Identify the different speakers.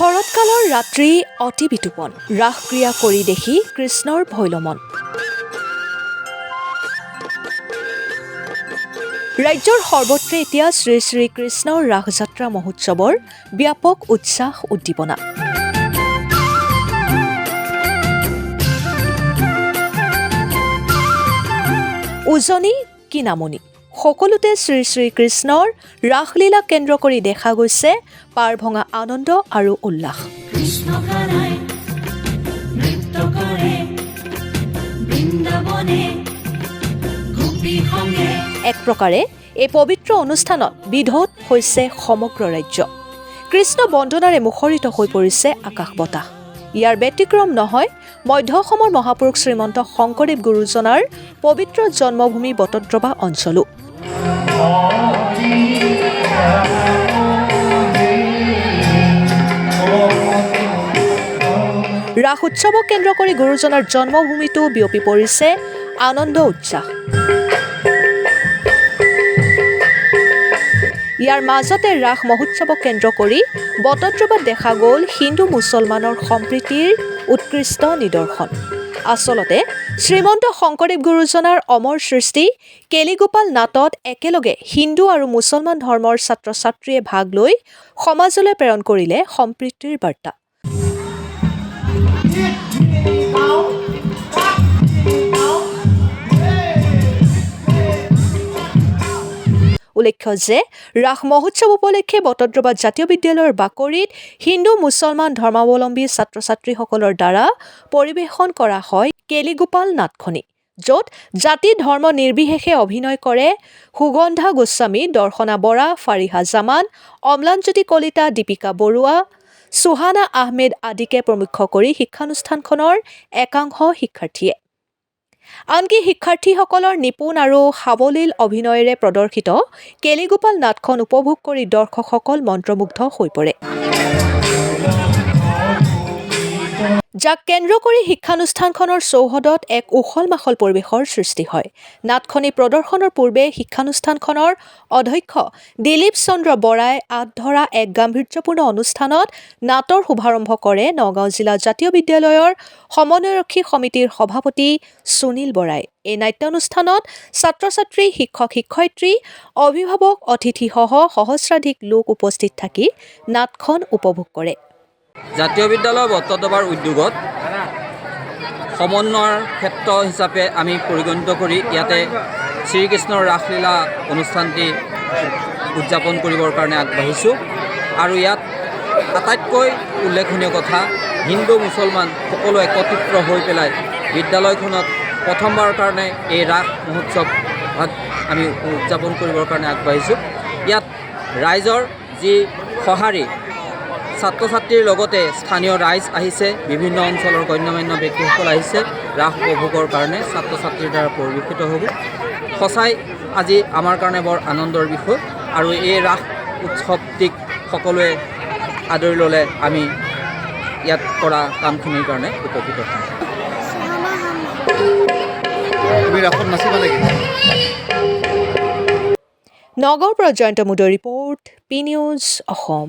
Speaker 1: শৰৎকালৰ ৰাত্ৰি অতি বিতোপন ৰাসক্ৰিয়া কৰি দেখি কৃষ্ণৰ ভৈলমন। ৰাজ্যৰ সৰ্বত্ৰে এতিয়া শ্ৰী শ্ৰী কৃষ্ণৰ ৰাসযাত্ৰা মহোৎসৱৰ ব্যাপক উৎসাহ উদ্দীপনা। উজনি কি নামনি সকলোতে শ্ৰী শ্ৰী কৃষ্ণৰ ৰাসলীলা কেন্দ্ৰ কৰি দেখা গৈছে পাৰ ভঙা আনন্দ আৰু উল্লাস। এক প্ৰকাৰে এই পবিত্ৰ অনুষ্ঠানত বিধৌত হৈছে সমগ্ৰ ৰাজ্য। কৃষ্ণ বন্দনাৰে মুখৰিত হৈ পৰিছে আকাশ বতাহ। ইয়াৰ ব্যতিক্ৰম নহয় মধ্য অসমৰ মহাপুৰুষ শ্ৰীমন্ত শংকৰদেৱ গুৰুজনাৰ পবিত্ৰ জন্মভূমি বটদ্ৰৱা অঞ্চলো। ৰাস উৎসৱক কেন্দ্ৰ কৰি গুৰুজনাৰ জন্মভূমিতো বিয়পি পৰিছে আনন্দ উৎসাহ। ইয়াৰ মাজতে ৰাস মহোৎসৱক কেন্দ্ৰ কৰি বটদ্ৰৱাত দেখা গ'ল হিন্দু মুছলমানৰ সম্প্ৰীতিৰ উৎকৃষ্ট নিদৰ্শন। আচলতে শ্ৰীমন্ত শংকৰদেৱ গুৰুজনাৰ অমৰ সৃষ্টি কেলিগোপাল নাটত একেলগে হিন্দু আৰু মুছলমান ধৰ্মৰ ছাত্ৰ ছাত্ৰীয়ে ভাগ লৈ সমাজলৈ প্ৰেৰণ কৰিলে সম্প্ৰীতিৰ বাৰ্তা। উল্লেখ্য যে ৰাস মহোৎসৱ উপলক্ষে বটদ্ৰৱা জাতীয় বিদ্যালয়ৰ বাকৰিত হিন্দু মুছলমান ধৰ্মাৱলম্বী ছাত্ৰ ছাত্ৰীসকলৰ দ্বাৰা পৰিৱেশন কৰা হয় কেলিগোপাল নাটখনি, য'ত জাতি ধৰ্ম নিৰ্বিশেষে অভিনয় কৰে সুগন্ধা গোস্বামী, দৰ্শনা বৰা, ফাৰিহা জামান, অম্লানজ্যোতি কলিতা, দীপিকা বৰুৱা, সুহানা আহমেদ আদিকে প্ৰমুখ্য কৰি শিক্ষানুষ্ঠানখনৰ একাংশ শিক্ষাৰ্থীয়ে। আনকি শিক্ষাৰ্থীসকলৰ নিপুণ আৰু সাৱলীল অভিনয়েৰে প্ৰদৰ্শিত কেলিগোপাল নাটখন উপভোগ কৰি দৰ্শকসকল মন্ত্ৰমুগ্ধ হৈ পৰে। যাক কেন্দ্ৰ কৰি শিক্ষানুষ্ঠানখনৰ চৌহদত এক উখল মাখল পৰিৱেশৰ সৃষ্টি হয়। নাটখনি প্ৰদৰ্শনৰ পূৰ্বে শিক্ষানুষ্ঠানখনৰ অধ্যক্ষ দিলীপ চন্দ্ৰ বৰাই আঁত ধৰা এক গাম্ভীৰ্যপূৰ্ণ অনুষ্ঠানত নাটৰ শুভাৰম্ভ কৰে নগাঁও জিলা জাতীয় বিদ্যালয়ৰ সমন্বয়ৰক্ষী সমিতিৰ সভাপতি সুনীল বৰাই। এই নাট্যানুষ্ঠানত ছাত্ৰ ছাত্ৰী, শিক্ষক শিক্ষয়িত্ৰী, অভিভাৱক, অতিথিসহ সহস্ৰাধিক লোক উপস্থিত থাকি নাটখন উপভোগ কৰে।
Speaker 2: জাতীয় বিদ্যালয় বটদ্ৰৱাৰ উদ্যোগত সমন্বয়ৰ ক্ষেত্ৰ হিচাপে আমি পৰিগণিত কৰি ইয়াতে শ্ৰীকৃষ্ণৰ ৰাসলীলা অনুষ্ঠানটি উদযাপন কৰিবৰ কাৰণে আগবাঢ়িছোঁ। আৰু ইয়াত আটাইতকৈ উল্লেখনীয় কথা, হিন্দু মুছলমান সকলো একত্ৰিত হৈ পেলাই বিদ্যালয়খনত প্ৰথমবাৰৰ কাৰণে এই ৰাস মহোৎসৱ আমি উদযাপন কৰিবৰ কাৰণে আগবাঢ়িছোঁ। ইয়াত ৰাইজৰ যি সঁহাৰি, ছাত্ৰ ছাত্ৰীৰ লগতে স্থানীয় ৰাইজ আহিছে, বিভিন্ন অঞ্চলৰ গণ্যমান্য ব্যক্তিসকল আহিছে ৰাস উপভোগৰ কাৰণে, ছাত্ৰ ছাত্ৰীৰ দ্বাৰা পৰিৱেশিত হ'ব। সঁচাই আজি আমাৰ কাৰণে বৰ আনন্দৰ বিষয়। আৰু এই ৰাস উৎসৱটিক সকলোৱে আদৰি ল'লে আমি ইয়াত কৰা কামখিনিৰ কাৰণে উপকৃত হ'ম।
Speaker 1: নগাঁৱৰ পৰা জয়ন্ত মুদৰ ৰিপৰ্ট, পি নিউজ অসম।